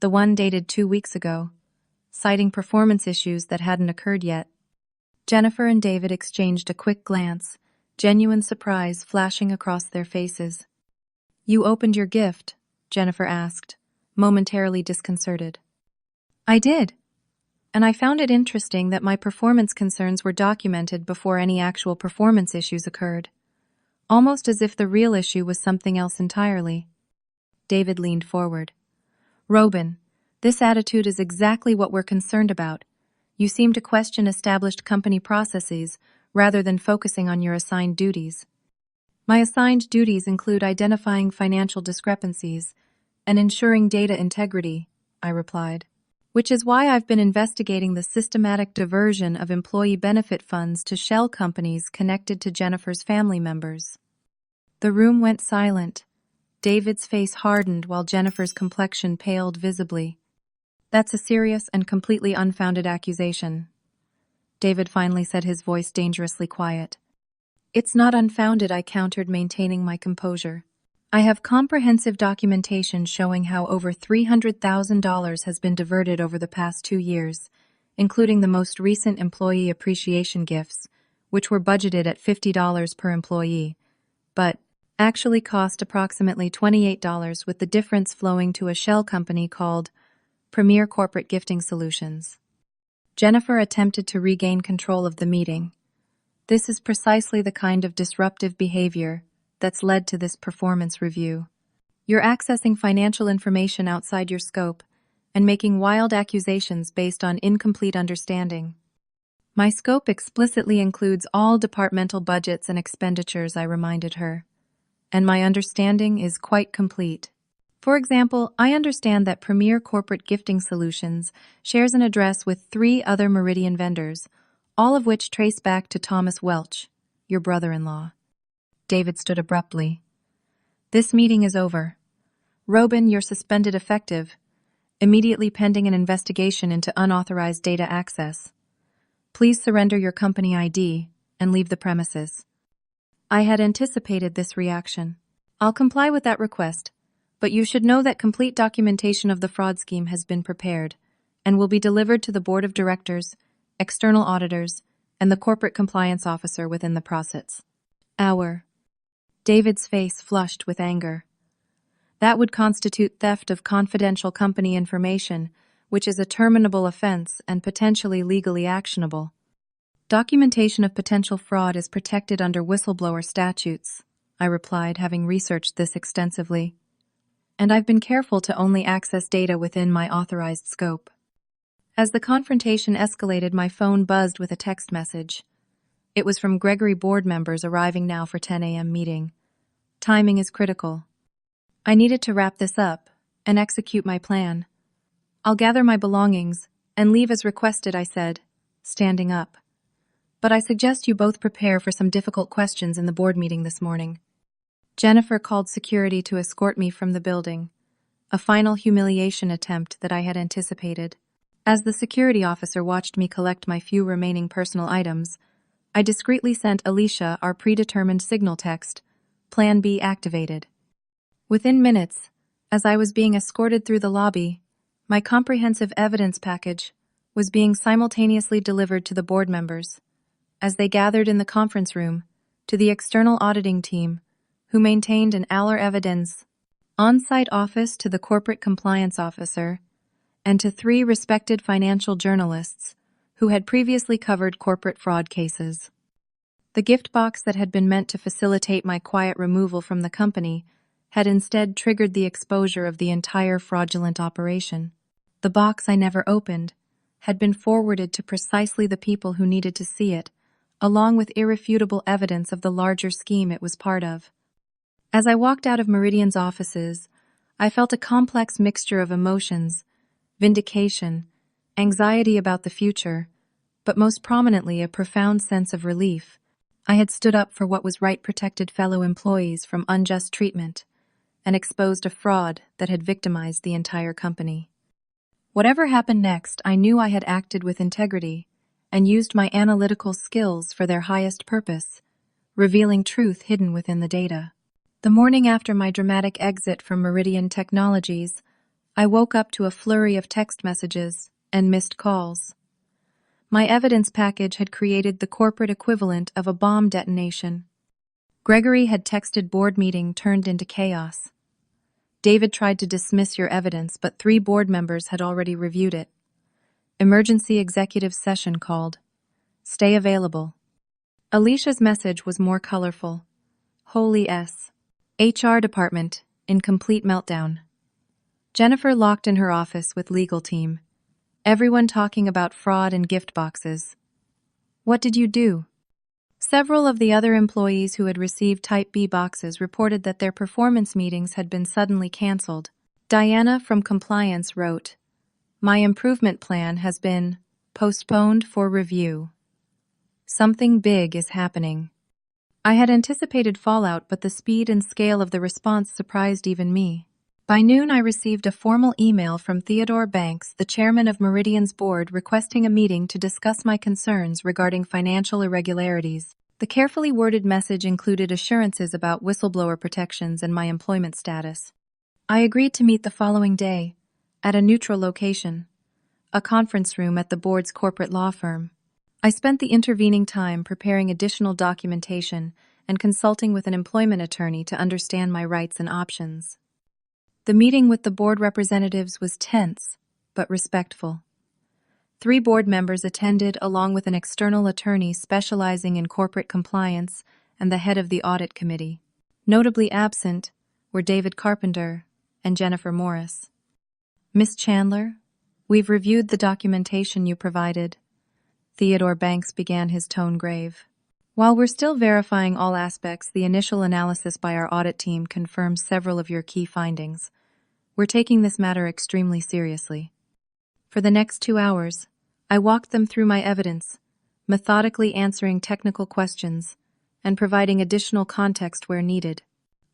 The one dated 2 weeks ago?" citing performance issues that hadn't occurred yet. Jennifer and David exchanged a quick glance, genuine surprise flashing across their faces. "You opened your gift?" Jennifer asked, momentarily disconcerted. "I did. And I found it interesting that my performance concerns were documented before any actual performance issues occurred. Almost as if the real issue was something else entirely." David leaned forward. "Robin, this attitude is exactly what we're concerned about. You seem to question established company processes rather than focusing on your assigned duties." "My assigned duties include identifying financial discrepancies and ensuring data integrity," I replied. "Which is why I've been investigating the systematic diversion of employee benefit funds to shell companies connected to Jennifer's family members." The room went silent. David's face hardened while Jennifer's complexion paled visibly. "That's a serious and completely unfounded accusation," David finally said, his voice dangerously quiet. "It's not unfounded," I countered, maintaining my composure. "I have comprehensive documentation showing how over $300,000 has been diverted over the past 2 years, including the most recent employee appreciation gifts, which were budgeted at $50 per employee, but actually cost approximately $28, with the difference flowing to a shell company called Premier Corporate Gifting Solutions." Jennifer attempted to regain control of the meeting. "This is precisely the kind of disruptive behavior that's led to this performance review. You're accessing financial information outside your scope and making wild accusations based on incomplete understanding." "My scope explicitly includes all departmental budgets and expenditures," I reminded her, "and my understanding is quite complete. For example, I understand that Premier Corporate Gifting Solutions shares an address with 3 other Meridian vendors, all of which trace back to Thomas Welch, your brother-in-law." David stood abruptly. "This meeting is over. Robin, you're suspended effective, immediately pending an investigation into unauthorized data access. Please surrender your company ID and leave the premises." I had anticipated this reaction. "I'll comply with that request, but you should know that complete documentation of the fraud scheme has been prepared and will be delivered to the board of directors, external auditors, and the corporate compliance officer within the process." David's face flushed with anger. "That would constitute theft of confidential company information, which is a terminable offense and potentially legally actionable. Documentation of potential fraud is protected under whistleblower statutes," I replied, having researched this extensively. "And I've been careful to only access data within my authorized scope." As the confrontation escalated, my phone buzzed with a text message. It was from Gregory board members arriving now for 10 a.m. meeting. "Timing is critical. I needed to wrap this up and execute my plan. I'll gather my belongings and leave as requested," I said, standing up. "But I suggest you both prepare for some difficult questions in the board meeting this morning." Jennifer called security to escort me from the building, a final humiliation attempt that I had anticipated. As the security officer watched me collect my few remaining personal items, I discreetly sent Alicia our predetermined signal text, Plan B activated. Within minutes, as I was being escorted through the lobby, my comprehensive evidence package was being simultaneously delivered to the board members, as they gathered in the conference room, to the external auditing team, who maintained an Aller Evidence on-site office, to the corporate compliance officer, and to 3 respected financial journalists who had previously covered corporate fraud cases. The gift box that had been meant to facilitate my quiet removal from the company had instead triggered the exposure of the entire fraudulent operation. The box I never opened had been forwarded to precisely the people who needed to see it, along with irrefutable evidence of the larger scheme it was part of. As I walked out of Meridian's offices, I felt a complex mixture of emotions: vindication, anxiety about the future, but most prominently a profound sense of relief. I had stood up for what was right, protected fellow employees from unjust treatment, and exposed a fraud that had victimized the entire company. Whatever happened next, I knew I had acted with integrity and used my analytical skills for their highest purpose, revealing truth hidden within the data. The morning after my dramatic exit from Meridian Technologies, I woke up to a flurry of text messages and missed calls. My evidence package had created the corporate equivalent of a bomb detonation. Gregory had texted board meeting turned into chaos. David tried to dismiss your evidence, but 3 board members had already reviewed it. Emergency executive session called. Stay available. Alicia's message was more colorful. Holy S. HR department, in complete meltdown. Jennifer locked in her office with legal team. Everyone talking about fraud and gift boxes. What did you do? Several of the other employees who had received Type B boxes reported that their performance meetings had been suddenly canceled. Diana from compliance wrote, "My improvement plan has been postponed for review. Something big is happening." I had anticipated fallout, but the speed and scale of the response surprised even me. By noon, I received a formal email from Theodore Banks, the chairman of Meridian's board, requesting a meeting to discuss my concerns regarding financial irregularities. The carefully worded message included assurances about whistleblower protections and my employment status. I agreed to meet the following day, at a neutral location, a conference room at the board's corporate law firm. I spent the intervening time preparing additional documentation and consulting with an employment attorney to understand my rights and options. The meeting with the board representatives was tense, but respectful. 3 board members attended, along with an external attorney specializing in corporate compliance and the head of the audit committee. Notably absent were David Carpenter and Jennifer Morris. "Miss Chandler, we've reviewed the documentation you provided." Theodore Banks began, his tone grave. "While we're still verifying all aspects, the initial analysis by our audit team confirms several of your key findings. We're taking this matter extremely seriously." For the next 2 hours, I walked them through my evidence, methodically answering technical questions and providing additional context where needed.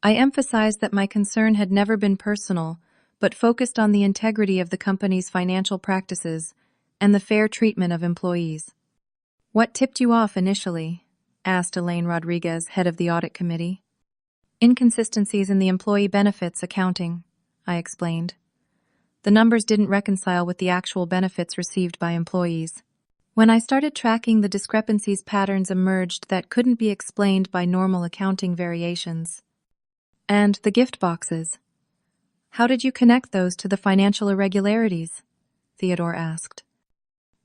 I emphasized that my concern had never been personal, but focused on the integrity of the company's financial practices and the fair treatment of employees. "What tipped you off initially?" asked Elaine Rodriguez, head of the audit committee. "Inconsistencies in the employee benefits accounting," I explained. "The numbers didn't reconcile with the actual benefits received by employees. When I started tracking the discrepancies, patterns emerged that couldn't be explained by normal accounting variations." "And the gift boxes? How did you connect those to the financial irregularities?" Theodore asked.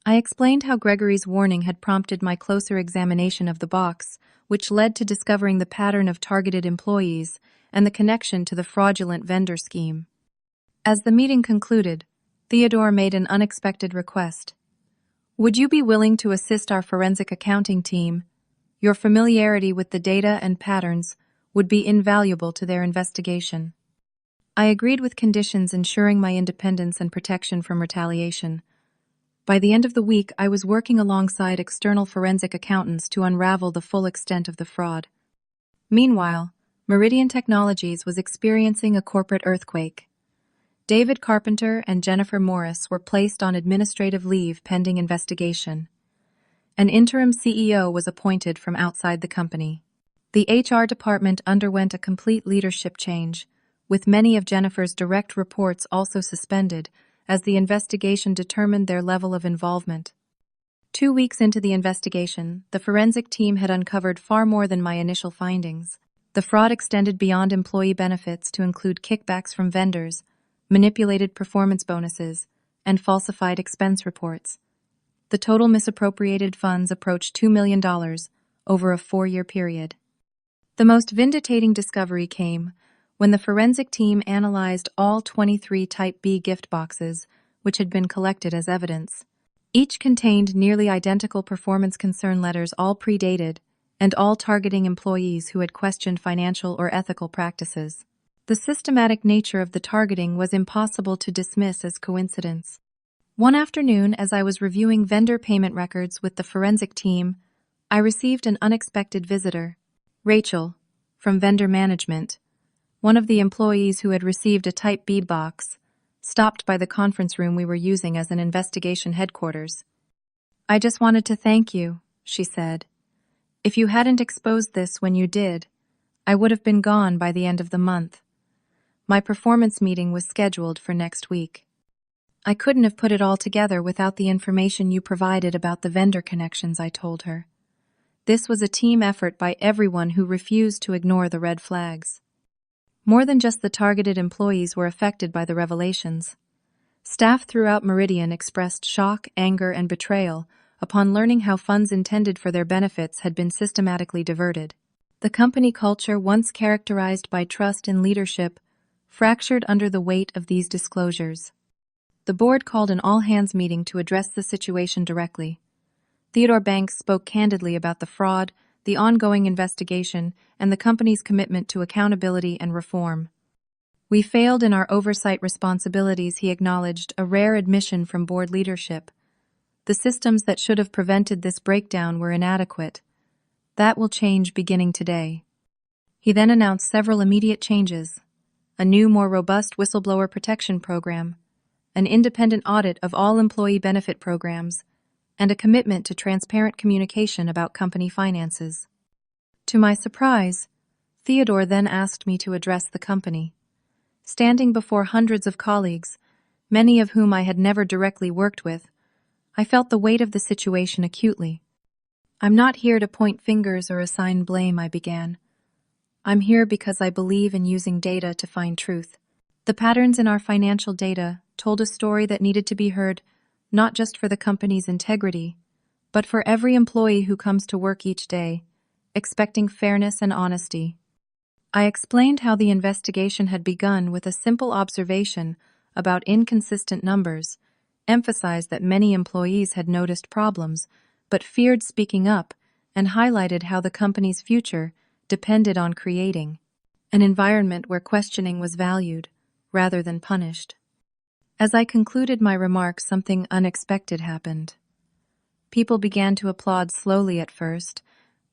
I explained how Gregory's warning had prompted my closer examination of the box, which led to discovering the pattern of targeted employees and the connection to the fraudulent vendor scheme. As the meeting concluded, Theodore made an unexpected request. "Would you be willing to assist our forensic accounting team? Your familiarity with the data and patterns would be invaluable to their investigation." I agreed, with conditions ensuring my independence and protection from retaliation. By the end of the week, I was working alongside external forensic accountants to unravel the full extent of the fraud. Meanwhile, Meridian Technologies was experiencing a corporate earthquake. David Carpenter and Jennifer Morris were placed on administrative leave pending investigation. An interim CEO was appointed from outside the company. The HR department underwent a complete leadership change, with many of Jennifer's direct reports also suspended, as the investigation determined their level of involvement. 2 weeks into the investigation, the forensic team had uncovered far more than my initial findings. The fraud extended beyond employee benefits to include kickbacks from vendors, manipulated performance bonuses, and falsified expense reports. The total misappropriated funds approached $2 million over a 4-year period. The most vindicating discovery came when the forensic team analyzed all 23 Type B gift boxes, which had been collected as evidence. Each contained nearly identical performance concern letters, all predated, and all targeting employees who had questioned financial or ethical practices. The systematic nature of the targeting was impossible to dismiss as coincidence. One afternoon, as I was reviewing vendor payment records with the forensic team, I received an unexpected visitor. Rachel, from vendor management, one of the employees who had received a Type B box, stopped by the conference room we were using as an investigation headquarters. "I just wanted to thank you," she said. "If you hadn't exposed this when you did, I would have been gone by the end of the month. My performance meeting was scheduled for next week." I couldn't have put it all together without the information you provided about the vendor connections, I told her. This was a team effort by everyone who refused to ignore the red flags. More than just the targeted employees were affected by the revelations. Staff throughout Meridian expressed shock, anger, and betrayal upon learning how funds intended for their benefits had been systematically diverted. The company culture, once characterized by trust and leadership, fractured under the weight of these disclosures. The board called an all-hands meeting to address the situation directly. Theodore Banks spoke candidly about the fraud, the ongoing investigation, and the company's commitment to accountability and reform. We failed in our oversight responsibilities, he acknowledged, a rare admission from board leadership. The systems that should have prevented this breakdown were inadequate. That will change beginning today. He then announced several immediate changes: a new, more robust whistleblower protection program, an independent audit of all employee benefit programs, and a commitment to transparent communication about company finances. To my surprise, Theodore then asked me to address the company. Standing before hundreds of colleagues, many of whom I had never directly worked with, I felt the weight of the situation acutely. "I'm not here to point fingers or assign blame," I began. "I'm here because I believe in using data to find truth. The patterns in our financial data told a story that needed to be heard, not just for the company's integrity, but for every employee who comes to work each day, expecting fairness and honesty." I explained how the investigation had begun with a simple observation about inconsistent numbers, emphasized that many employees had noticed problems but feared speaking up, and highlighted how the company's future depended on creating an environment where questioning was valued rather than punished. As I concluded my remarks, something unexpected happened. People began to applaud slowly at first,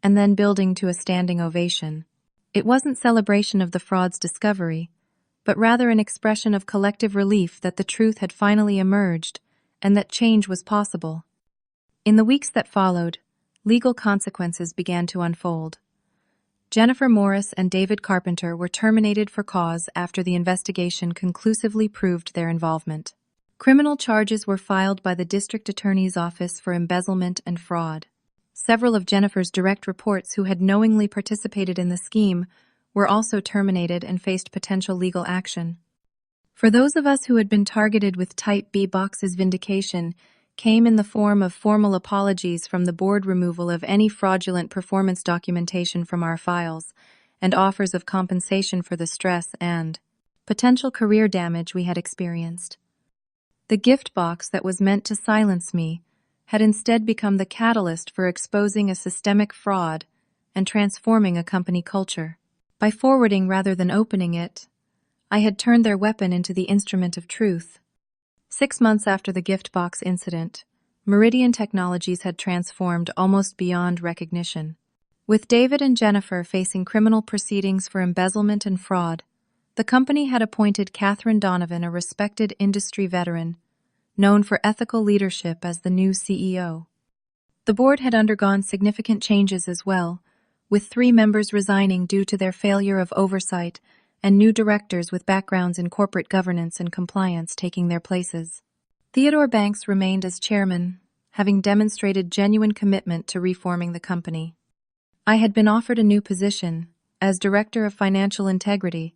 and then building to a standing ovation. It wasn't celebration of the fraud's discovery, but rather an expression of collective relief that the truth had finally emerged and that change was possible. In the weeks that followed, legal consequences began to unfold. Jennifer Morris and David Carpenter were terminated for cause after the investigation conclusively proved their involvement. Criminal charges were filed by the district attorney's office for embezzlement and fraud. Several of Jennifer's direct reports who had knowingly participated in the scheme were also terminated and faced potential legal action. For those of us who had been targeted with Type B boxes, vindication came in the form of formal apologies from the board, removal of any fraudulent performance documentation from our files, and offers of compensation for the stress and potential career damage we had experienced. The gift box that was meant to silence me had instead become the catalyst for exposing a systemic fraud and transforming a company culture. By forwarding rather than opening it, I had turned their weapon into the instrument of truth. 6 months after the gift box incident, Meridian Technologies had transformed almost beyond recognition. With David and Jennifer facing criminal proceedings for embezzlement and fraud, the company had appointed Catherine Donovan, a respected industry veteran, known for ethical leadership, as the new CEO. The board had undergone significant changes as well, with 3 members resigning due to their failure of oversight and new directors with backgrounds in corporate governance and compliance taking their places. Theodore Banks remained as chairman, having demonstrated genuine commitment to reforming the company. I had been offered a new position as Director of Financial Integrity,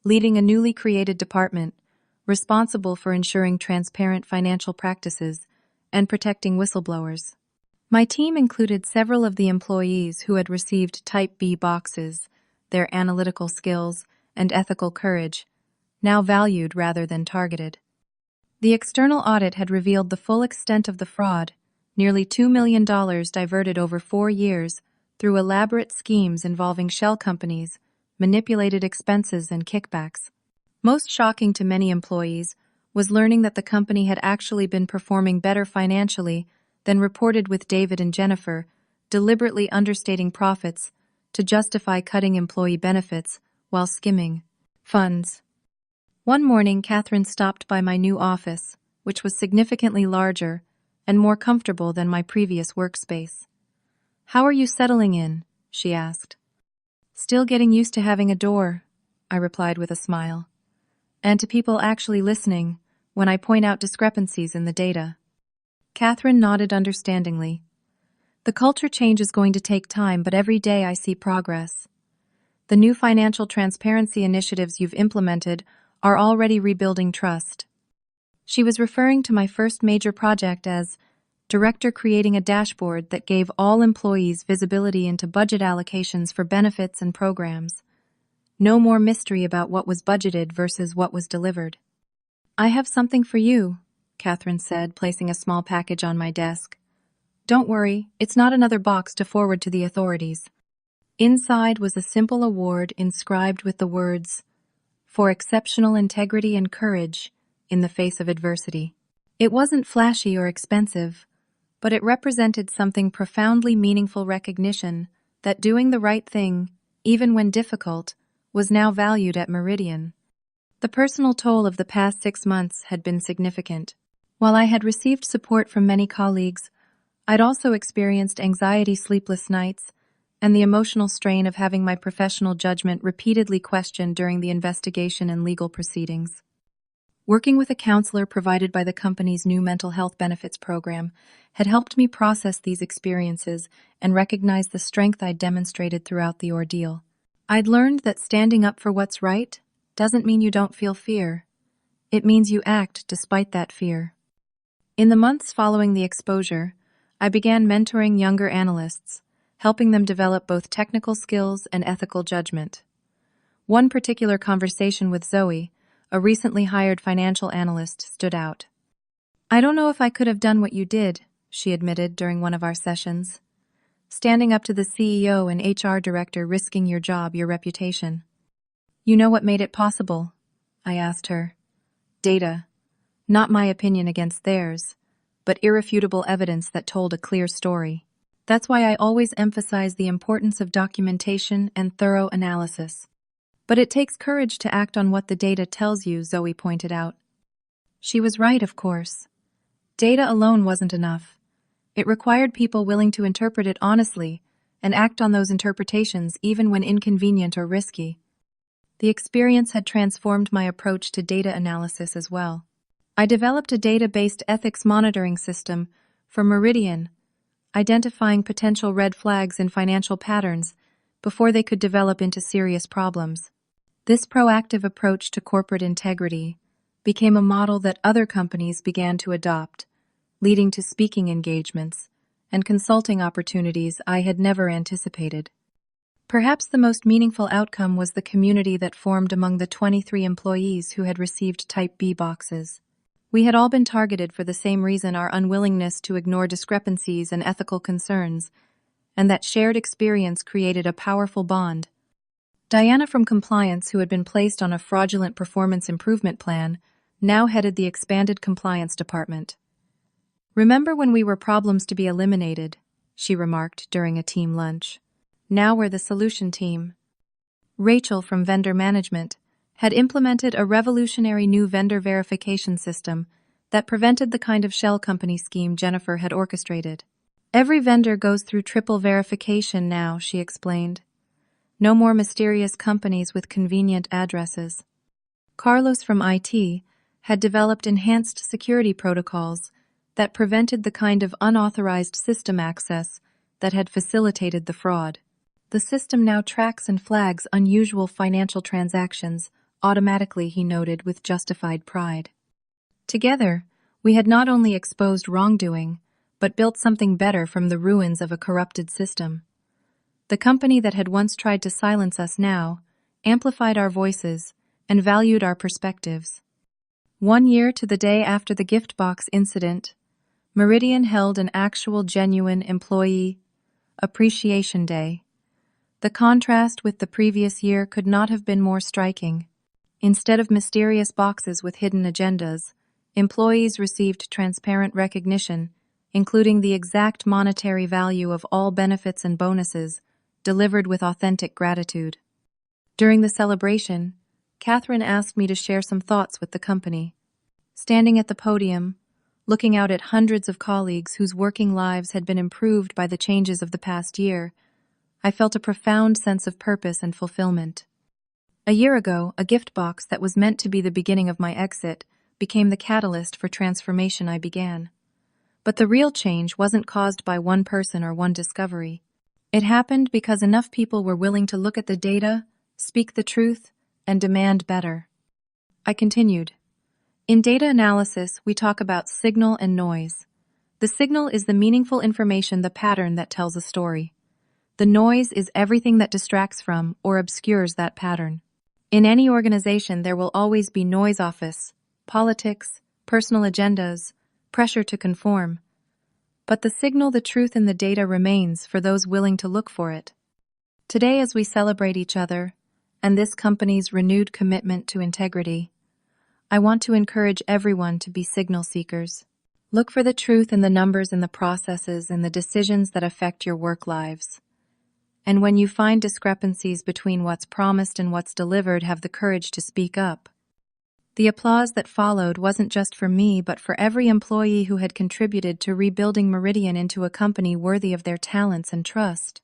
leading a newly created department responsible for ensuring transparent financial practices and protecting whistleblowers. My team included several of the employees who had received Type B boxes, their analytical skills and ethical courage, now valued rather than targeted. The external audit had revealed the full extent of the fraud, nearly $2 million diverted over 4 years through elaborate schemes involving shell companies, manipulated expenses, and kickbacks. Most shocking to many employees was learning that the company had actually been performing better financially than reported, with David and Jennifer deliberately understating profits to justify cutting employee benefits while skimming funds. One morning, Catherine stopped by my new office, which was significantly larger and more comfortable than my previous workspace. "How are you settling in?" she asked. "Still getting used to having a door," I replied with a smile. "And to people actually listening, when I point out discrepancies in the data. Catherine nodded understandingly. The culture change is going to take time, but every day I see progress. The new financial transparency initiatives you've implemented are already rebuilding trust. She was referring to my first major project as director creating a dashboard that gave all employees visibility into budget allocations for benefits and programs. No more mystery about what was budgeted versus what was delivered. I have something for you, Catherine said, placing a small package on my desk. Don't worry, it's not another box to forward to the authorities. Inside was a simple award inscribed with the words, "For exceptional integrity and courage in the face of adversity." It wasn't flashy or expensive, but it represented something profoundly meaningful: recognition that doing the right thing, even when difficult, was now valued at Meridian. The personal toll of the past 6 months had been significant. While I had received support from many colleagues, I'd also experienced anxiety, sleepless nights, and the emotional strain of having my professional judgment repeatedly questioned during the investigation and legal proceedings. Working with a counselor provided by the company's new mental health benefits program had helped me process these experiences and recognize the strength I'd demonstrated throughout the ordeal. I'd learned that standing up for what's right doesn't mean you don't feel fear. It means you act despite that fear. In the months following the exposure, I began mentoring younger analysts, helping them develop both technical skills and ethical judgment. One particular conversation with Zoe, a recently hired financial analyst, stood out. "I don't know if I could have done what you did," she admitted during one of our sessions. "Standing up to the CEO and HR director, risking your job, your reputation." "You know what made it possible?" I asked her. "Data. Not my opinion against theirs, but irrefutable evidence that told a clear story. That's why I always emphasize the importance of documentation and thorough analysis." "But it takes courage to act on what the data tells you," Zoe pointed out. She was right, of course. Data alone wasn't enough. It required people willing to interpret it honestly and act on those interpretations even when inconvenient or risky. The experience had transformed my approach to data analysis as well. I developed a data-based ethics monitoring system for Meridian, identifying potential red flags in financial patterns before they could develop into serious problems. This proactive approach to corporate integrity became a model that other companies began to adopt, leading to speaking engagements and consulting opportunities I had never anticipated. Perhaps the most meaningful outcome was the community that formed among the 23 employees who had received Type B boxes. We had all been targeted for the same reason: our unwillingness to ignore discrepancies and ethical concerns, and that shared experience created a powerful bond. Diana from compliance, who had been placed on a fraudulent performance improvement plan, now headed the expanded compliance department. "Remember when we were problems to be eliminated?" she remarked during a team lunch. "Now we're the solution team." Rachel from vendor management had implemented a revolutionary new vendor verification system that prevented the kind of shell company scheme Jennifer had orchestrated. "Every vendor goes through triple verification now," she explained. "No more mysterious companies with convenient addresses." Carlos from IT had developed enhanced security protocols that prevented the kind of unauthorized system access that had facilitated the fraud. "The system now tracks and flags unusual financial transactions automatically," he noted with justified pride. Together, we had not only exposed wrongdoing, but built something better from the ruins of a corrupted system. The company that had once tried to silence us now amplified our voices and valued our perspectives. 1 year to the day after the gift box incident, Meridian held an actual, genuine Employee Appreciation Day. The contrast with the previous year could not have been more striking. Instead of mysterious boxes with hidden agendas, employees received transparent recognition, including the exact monetary value of all benefits and bonuses, delivered with authentic gratitude. During the celebration, Catherine asked me to share some thoughts with the company. Standing at the podium, looking out at hundreds of colleagues whose working lives had been improved by the changes of the past year, I felt a profound sense of purpose and fulfillment. A year ago, a gift box that was meant to be the beginning of my exit became the catalyst for transformation I began. But the real change wasn't caused by one person or one discovery. It happened because enough people were willing to look at the data, speak the truth, and demand better. I continued. In data analysis, we talk about signal and noise. The signal is the meaningful information, the pattern that tells a story. The noise is everything that distracts from or obscures that pattern. In any organization, there will always be noise: office, politics, personal agendas, pressure to conform. But the signal, the truth in the data, remains for those willing to look for it. Today, as we celebrate each other and this company's renewed commitment to integrity, I want to encourage everyone to be signal seekers. Look for the truth in the numbers, in the processes, in the decisions that affect your work lives. And when you find discrepancies between what's promised and what's delivered, have the courage to speak up. The applause that followed wasn't just for me, but for every employee who had contributed to rebuilding Meridian into a company worthy of their talents and trust.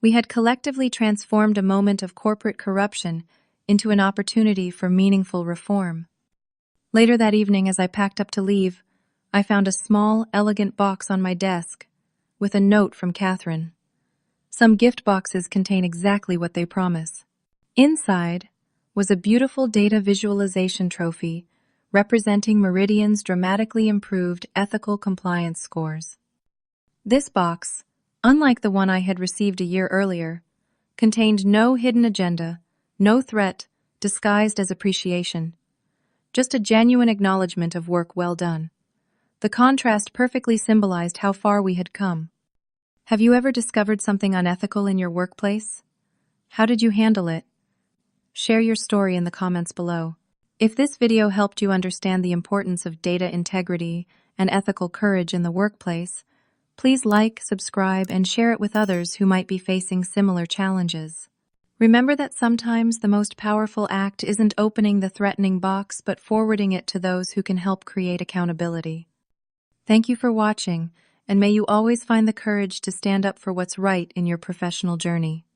We had collectively transformed a moment of corporate corruption into an opportunity for meaningful reform. Later that evening, as I packed up to leave, I found a small, elegant box on my desk with a note from Catherine. Some gift boxes contain exactly what they promise. Inside was a beautiful data visualization trophy representing Meridian's dramatically improved ethical compliance scores. This box, unlike the one I had received a year earlier, contained no hidden agenda, no threat disguised as appreciation, just a genuine acknowledgement of work well done. The contrast perfectly symbolized how far we had come. Have you ever discovered something unethical in your workplace? How did you handle it? Share your story in the comments below. If this video helped you understand the importance of data integrity and ethical courage in the workplace, please like, subscribe, and share it with others who might be facing similar challenges. Remember that sometimes the most powerful act isn't opening the threatening box, but forwarding it to those who can help create accountability. Thank you for watching, and may you always find the courage to stand up for what's right in your professional journey.